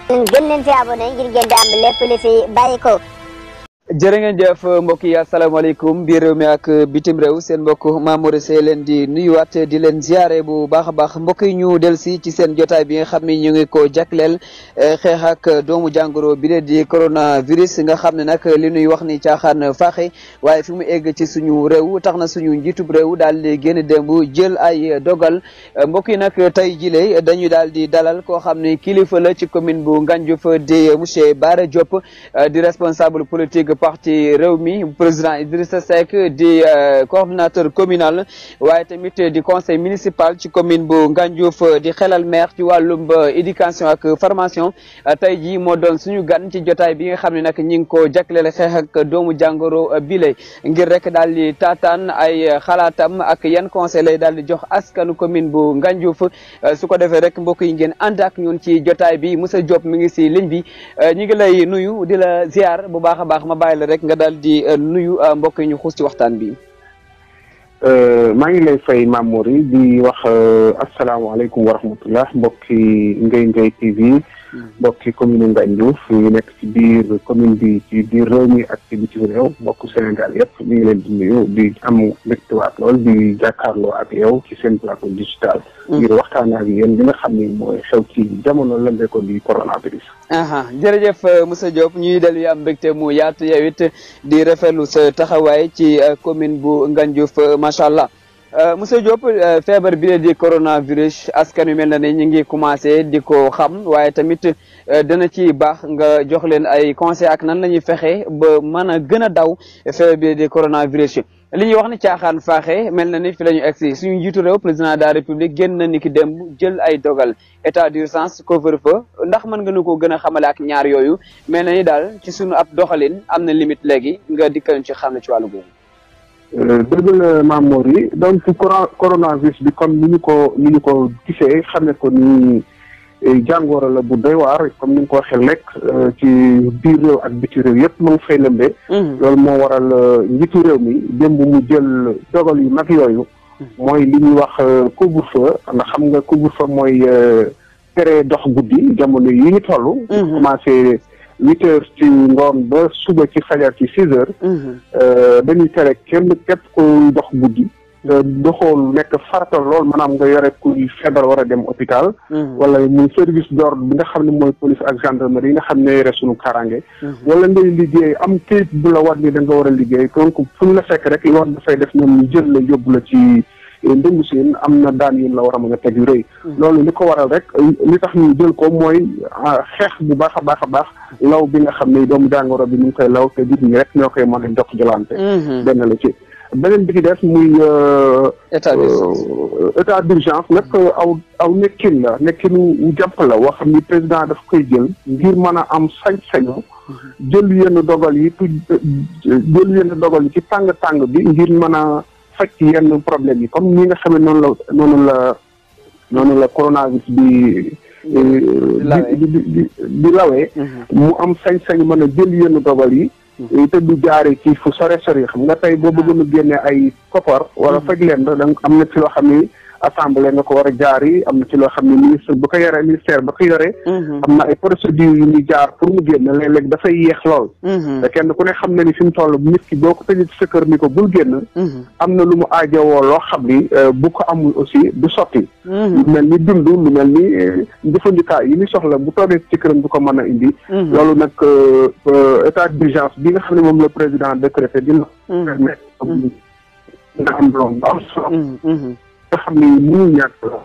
gën leen ci abonné ngir ngeen di am lépp li fi bàyyi ko. jërë ngeen jëf mbokk yi asalaamaaleykum biir réew mi ak bitim réew seen mbokk Mamour Seye leen di nuyuwaat di leen ziare bu baax a baax mbokk yi ñu delsi ci seen jotaay bi nga xam ne ñu ngi ko jagleel xeex ak doomu jàngoro bi de di coronavirus nga xam ne nag li ñuy wax ni caaxaan faaxe waaye fi mu egg ci suñu réew tax na suñu njiitub réew daal di génn démb jël ay dogal mbokk yi nag tey jile dañuy daal di dalal koo xam ne kilifa la ci commune bu Ngandiouf di monsieur Bara Diop di responsable politique parti Rewmi président Idrissa Seck di coordinateur communal waaye tamit di conseil municipal ci commune bu Ngandiouf di xelal maire ci wàllum éducation ak formation tey jii moo doon suñu gan ci jotaay bi nga xam ne nag ñi ngi ko jagleel xeex ak doomu jàngoro bile ngir rek daal di taataan ay xalaatam ak yan conseil lay daal di jox askanu commune bu Ngandiouf su ko defee rek mbokk yi ngeen ànd ak ñun ci jotaay bi monsieur Diop mi ngi si ligne bi ñi ngi lay nuyu di la ziar bu baax a baax ma bàyyi la rek nga daal di nuyu mbokk yi ñu xuus ci waxtaan bi. maa ngi lay fay Mamour yi di wax asalaamaaleykum wa rahmatullah mbokki Ngay TV mbokki commune Ngandiouf yi nekk ci biir commune bi ci biir réew mi ak ci bitim réew mbokku Sénégal yëpp ñu ngi leen di nuyu di am mbégtewaat lool di jàkkaarloo ak yow ci seen plateau digital. ngir waxtaan ak yéen li nga xam ni mooy xew ci jamono lëmbee ko di coronavirus. jërëjëf monsieur Diop ñuy dellu am mbégte mu yaatu yow it di rafetlu sa taxawaay ci commune bu Ngandiouf macha allah. monsieur Diop feebar bi di coronavirus askan wi mel na ne ñu ngi commencé di ko xam waaye tamit dana ci baax nga jox leen ay conseil ak nan la ñuy fexe ba mën a gën a daw feebar bi di coronavirus li ñuy wax ni caaxaan faaxe mel na ni fi la ñu egsi suñu njiitu réew président de la république génn na ni ki dem jël ay dogal état d'urgence couvre-feu ndax mën nga nu ko gën a xamale ak ñaar yooyu mel na ni daal ci suñu ab doxalin am na limite léegi nga dikkal ci xam ne ci wàllu googu. dëgg la Mamour yi donc coronavirus bi comme ni ñu ko gisee xam ne ko ni jàngoro la bu doy waar comme ni nga ko waxee lekk ci biir réew ak biti réew yëpp mu ngi fay lëmbee. loolu moo waral njiitu réew mi démb mu jël dogal yu mag yooyu. mooy li ñuy wax couvre-feu ndax xam nga couvre-feu mooy tere dox guddi jamono yi ñu toll. commencé 8 heures ci ngoon ba suba ci fajar ci 6 heures. dañuy tere képp kuy dox guddi. doxool nekk farata lool maanaam nga yore kuy feebar war a dem hôpital. wala muy service d'ordre bi nga xam ne mooy police ak gendarmerie yi nga xam ne yore sunu karange. wala ngay liggéey am kayit bu la war ni da nga war a liggéey donc fu ñu la fekk rek yoon dafay def ñoom ñu jël la yóbbu la ci ndëngu siin am na daan yu la war a mën a teg yu rëy. loolu li ko waral rek li tax ñu jël ko mooy xeex bu baax a baax law bi nga xam ne doomu jàngoro bi ñu ngi koy law te nit ñi rek ñoo koy mën a jox jolante. benn la ci. beneen bi ci def muy état d'urgence nag aw nekkin wu jàpp la woo xam ni président daf koy jël ngir mën a am sañ-sañu jël yenn dogal yi ci tàng bi ngir mën a faj yenn problème yi comme ñi nga xam ne noonu la coronavirus bi di lawee mu am sañ-sañu mën a jël yenn dogal yi te du jaare ci fu sore xam nga tey boo bëggoon a génne ay koppar wala faj leen da am na ci loo xam ni assemblée nga ko war a jaar yi am na ci loo xam ne ministère ba ko yore am na ay procédures yu ñuy jaar pour mu génn léeg-léeg dafay yéex lool te kenn ku ne xam ne ni fi mu toll nit ki boo ko tëjee ci sa kër ni ko bul génn am na lu mu aajowoo loo xam ni bu ko amul aussi du sotti lu mel ni dund lu mel ni jëfandikaay yi ni soxla bu toogee ci këram du ko mën a indi loolu nag état d'urgence bi nga xam ne moom la président décrété dina permettre nga am loolu am solo nga xam ne mënul ñàkk la.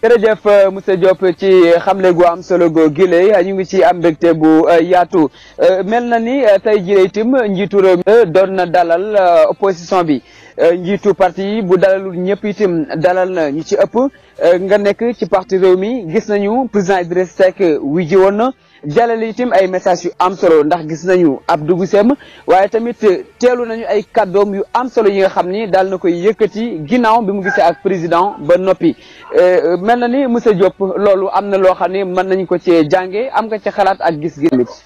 jërëjëf monsieur Diop ci xamle gu am solo goo gile ñu ngi ci am mbégte bu yaatu mel na ni tey jii itam njiitu réew mi doon na dalal opposition bi njiitu parti yi bu dalalul ñëpp itam dalal na ñu ci ëpp nga nekk ci parti réew mi gis nañu président Idrissa Seck wi ji woon na jàllale itam ay message yu am solo ndax gis nañu ab dugg sem waaye tamit teelu nañu ay kàddoom yu am solo yi nga xam ni daal na koy yëkkati ginnaaw bi mu gisee ak président ba noppi mel na ni monsieur Diop loolu am na loo xam ne mën nañu ko cee jànge am nga ci xalaat ak gis-gis.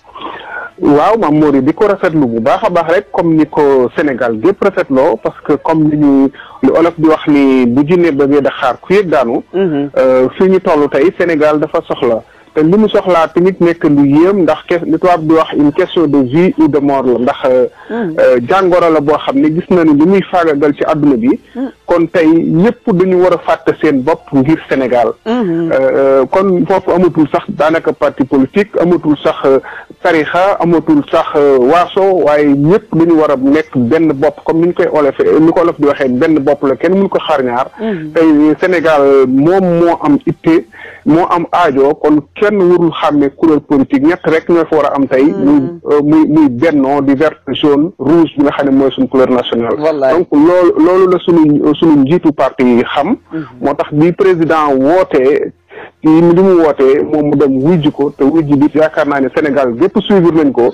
waaw Mame Mory di ko rafetlu bu baax a baax rek comme ni ko Sénégal gépp rafetloo parce que comme li olof di wax ni bu jinne bëggee Dakar ku yëg daanu. fi ñu toll tey Sénégal dafa soxla. te li mu soxlaa tamit nekk lu yéem ndax li tubaab di wax une question de vie ou de mort la ndax jàngoro la boo xam ne gis na ni li muy faagagal ci àdduna bi kon tey ñëpp dañu war a fàtte seen bopp ngir Sénégal kon foofu amatul sax daanaka parti politique amatul sax tarixa amatul sax waaso waaye ñëpp dañu war a nekk benn bopp comme ni ñu koy ni ko olof di waxee benn bopp la kenn mënu ko xaar ñaar tey Sénégal moom moo am itte moo am aajo kon kenn warul xàmme couleur politique ñett rek ñoo fa war a am tey muy bennoo di vert jaune rouge bi nga xam ne mooy suñu couleur nationale donc loolu la suñu njiitu parti yi xam moo tax bi président wootee ci li mu wootee moom mu dem wujji ko te wujji bi yaakaar naa ne Sénégal gépp suivre nañ ko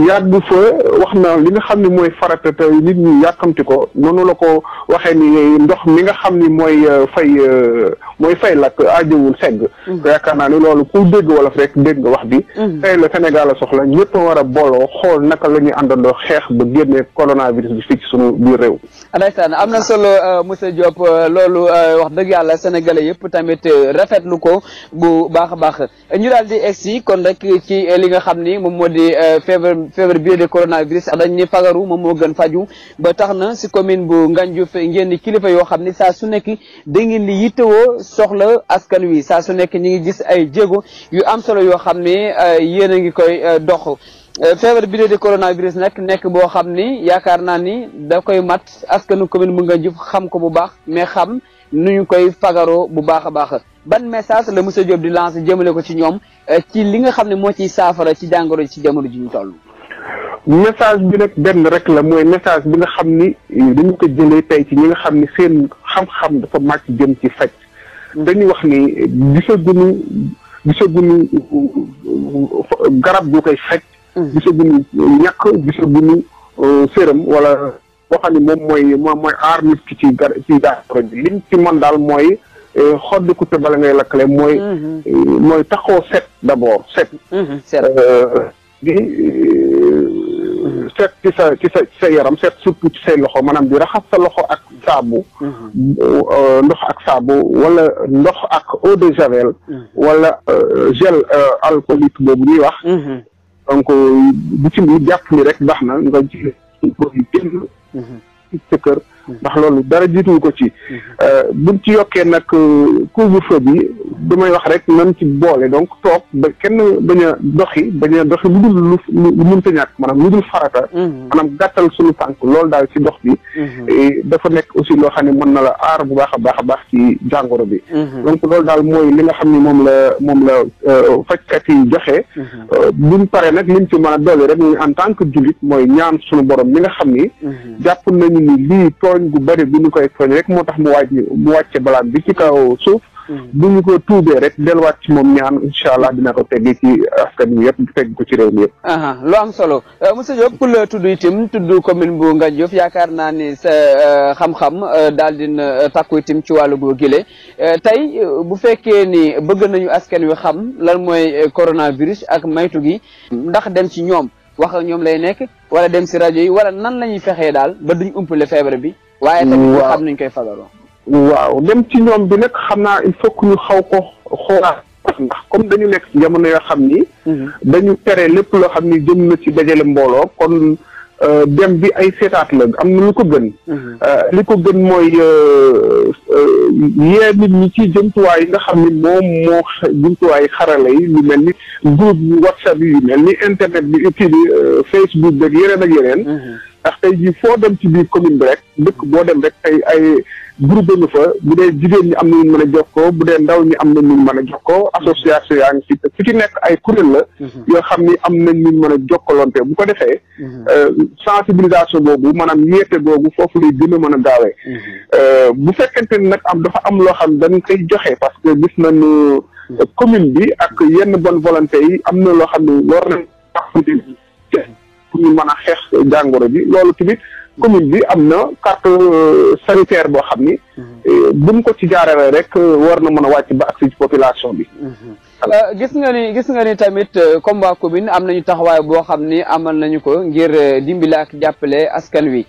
yàgg fa wax na li nga xam ne mooy farata te nit ñi yàkkamti ko noonu la ko waxee ni ndox mi nga xam ni mooy fay lakk aajowul segg te yaakaar naa ni loolu ku dégg wolof rek dégg nga wax bi tey la Sénégal a soxla ñëpp war a booloo xool naka la ñuy àndandoo xeex ba génne coronavirus bi fii ci sunu biir réew ndeysaan am na solo monsieur Diop loolu wax dëgg yàlla sénégalais yëpp tamit rafetlu ko bu baax a baax ñu daal di egsi kon rek ci li nga xam ni moom moo di feebar bii de coronavirus dañ ni fagaru moom moo gën faju ba tax na si commune bu Ngandiouf ngeen di kilifa yoo xam ni saa su nekk da ngeen di yittewoo soxla askan wi saa su nekk ñi ngi gis ay jéego yu am solo yoo xam ni yéen a ngi koy dox feebar bi de coronavirus nag nekk boo xam ni yaakaar naa ni da koy mat askanu commune bu Ngandiouf xam ko bu baax mais xam nu ñu koy fagaroo bu baax a baax ban message la monsieur Diop di lancer jëmale ko ci ñoom ci li nga xam ne moo ciy saafara ci jàngoro ci jamono ji ñu toll. message bi nag benn rek la mooy message bi nga xam ni dañu ko jëlee tey ci ñi nga xam ni seen xam-xam dafa màcc jëm ci faj. dañuy wax ni gisaguñu garab gu koy faj. gisaguñu ñàkk gisaguñu sérum wala boo xam ni moom mooy aar nit ki ci jàngoro ji liñ ci mën daal mooy xodd ku te bala ngay lakkale mooy taxoo set d'abord set. set ci sa yaram set surtout ci say loxo maanaam di raxas sa loxo ak saabu ndox ak saabu wala ndox ak eau de javel wala gel alcoolique boobu ñuy wax donc bu ci jàpp ni rek baax na nga ji génn ci sa kër ndax loolu dara jiituwu ko ci buñ ci yokkee nag couvre-feu bi damay wax rek nan ci boole donc toog ba kenn bañ a doxi lu dul lu mënta ñàkk maanaam lu dul farata maanaam gàttal suñu tànk loolu daal ci dox bi dafa nekk aussi loo xam ne mën na la aar bu baax a baax ci jàngoro bi donc loolu daal mooy li nga xam ne moom la fajkat yi joxe buñ pare nag liñ ci mën a dolli rek ñu en tant que jullit mooy ñaan suñu borom mi nga xam ni jàpp nañu ni lii tooñ gu bëri bi ñu koy tooñ rek moo tax mu wàcce balaan bi ci kaw suuf bu ñu ko tuubee rek delluwaat ci moom ñaan incha allah dina ko teggi ci askan wi yëpp tegg ko ci réew mi yëpp lu am solo monsieur Diop ku la tudd itam tudd commune bu Ngandiouf yaakaar naa ni sa xam-xam daal dina takku itam ci wàllu goo gile tey bu fekkee ni bëgg nañu askan wi xam lan mooy coronavirus ak maytu gi ndax dem ci ñoom wax ak ñoom lay nekk wala dem si rajo yi wala nan la ñuy fexee daal ba duñ umpale feebar bi waaye tamit boo xam nuñ koy fagaroo waaw dem ci ñoom bi nag xam naa il faut que ñu xaw ko xoolaat ndax comme dañu nekk ci jamono yoo xam ni dañu tere lépp loo xam ni jëm na ci dajale mbooloo kon dem bi ay seetaat la am na lu ko gën li ko gën mooy yee nit ñi ci jëmtuwaay yi nga xam ni moo jëmtuwaay xarala yi lu mel ni groupe yu WhatsApp yi yu mel ni internet bi kii bi Facebook beeg yeneen ak yeneen ndax tey jii foo dem ci biir commune bi rek dëkk boo dem rek tey ay groupe nga fa bu dee jigéen ñi am na ñu mën a jokkoo bu dee ndaw ñi am na ñu mën a jokkoo association yaa ngi fi ci nekk ay kuréel la yoo xam ni am nañ ñu mën a jokkalante bu ko defee sensibilisation boobu maanaam yeete boobu foofu lay gën a mën a gaawee bu fekkente ni nag dafa am loo xam dañ koy joxe parce que gis nañu commune bi ak yenn bonne volonté yi am na loo xam ne war nañ pour ñu mën a xeex jàngoro bi loolu tamit commune bi am na carte sanitaire boo xam ni buñ ko ci jaarale rek war na mën a wàcc ba accès ci population bi gis nga ni tamit comme waa commune am nañu taxawaay boo xam ni amal nañu ko ngir dimbali ak jàppale askan wi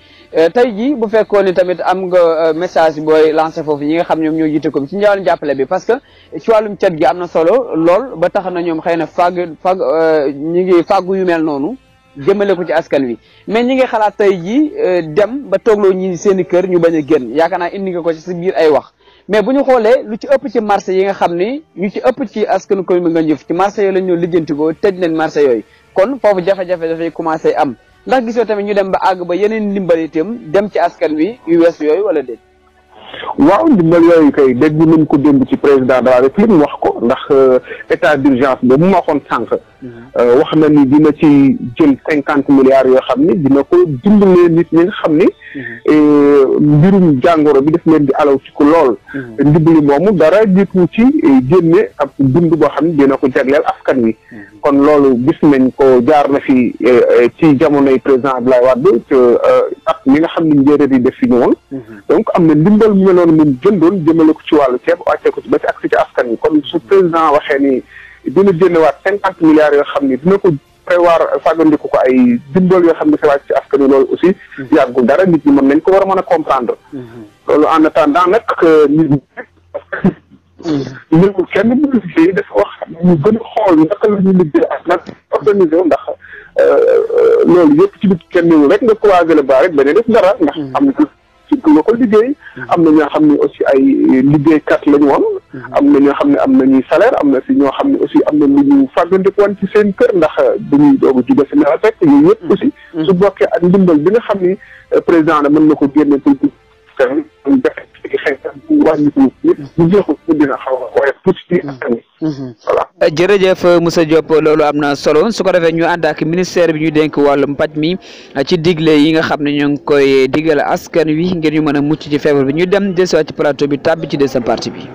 tey jii bu fekkoon ni tamit am nga message booy lancé foofu ñi nga xam ñoom ñoo jiite ko ci njawal jàppale bi parce que ci wàllum cet gi am na solo lool ba tax na ñoom xëy na ñi ngi fàggu yu mel noonu jëmale ko ci askan wi mais ñi ngi xalaat tey jii dem ba toogloo ñi seen i kër ñu bañ a génn yaakaar naa indi nga ko ci sa biir ay wax mais bu ñu xoolee lu ci ëpp ci marché yi nga xam ni ñu ci ëpp ci askanu commune nga njëf ci marché yooyu la ñu lijjanti ko tëj leen marché yooyu kon foofu jafe-jafe dafay commencé am ndax gisoo tamit ñu dem ba àgg ba yeneen ndimbal itam dem ci askan wi yu wees yooyu wala déet. waaw ndimbal yooyu kay dégg nañ ko démb ci président de la république mu wax ko ndax état d'urgence boobu mu waxoon sànq. wax na ni dina ci jël 50 milliards yoo xam ni dina ko dimbalee nit ñi nga xam ni. mbirum jàngoro bi daf leen di alaw ci ko lool. ndimbali moomu dara jiitu ci génne ab dund boo xam ni dina ko jagleel askan wi. kon loolu gis nañ ko jaar na fi ci jamonoy président Abdoulaye Wade at mi nga xam ni njéeréer yi def fi ñëwoon. donc am na ndimbal mu meloon mun jëndoon jëmale ko ci wàllu ceeb wàccee ko ci ba ci agsi ci askan wi kon su président waxee ni dina génnewaat 50 milliards yoo xam ni dina ko prévoir fàggandiku ko ay dimbal yoo xam ne si wàcc ci askan wi loolu aussi yàggul dara nit ñi mën nañ ko war a mën a comprendre loolu en attendant nag nit ñi ñëwul kenn mënu liggéey dafa wax ñu gën a xool naka la ñu liggéey ak nag organisé wu ndax loolu yëpp ci biir kenn ñëwul rek nga croiser le bras rek ba ne def dara ndax am na nga ko liggéey am na ñoo xam ne aussi ay liggéeykat lañu woon am na ñoo xam ne am nañuy salaire am na si ñoo xam ne aussi am na lu ñu fàggandiku woon ci seen kër ndax dañuy doog a jóge si nawet rek yooyu yëpp aussi su bokkee ak ndimbal bi nga xam ni président na mën na ko génne pour jërëjëf Moussa Diop loolu am na solo su ko defee ñu ànd ak ministère bi ñu dénk wàllum paj mi ci digle yi nga xam ne ñu ngi koy digal askan wi ngir ñu mën a mucc ci feebar bi ñu dem desiwaat ci plateau bi tàbbi ci deuxième partie bi.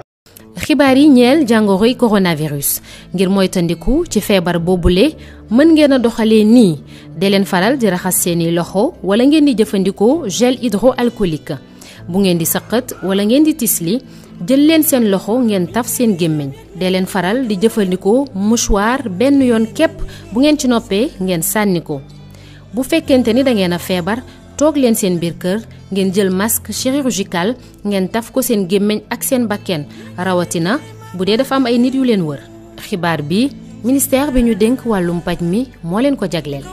xibaar yi ñeel jàngoroy coronavirus ngir moytandiku ci feebar boobule mën ngeen a doxalee nii de leen faral di raxas seeni loxo wala ngeen di jëfandikoo gel hydroalcoolique bu ngeen di sëqat wala ngeen di tisli jël leen seen loxo ngeen taf seen gémmiñ de leen faral di jëfandikoo mouchoir benn yoon képp bu ngeen ci noppee ngeen sànni ko bu fekkente ni da ngeen a feebar toog leen seen biir kër ngeen jël masque chirurgical ngeen taf ko seen gémmiñ ak seen bakken rawatina bu dee dafa am ay nit yu leen wër xibaar bi ministère bi ñu dénk wàllum paj mi moo leen ko jagleel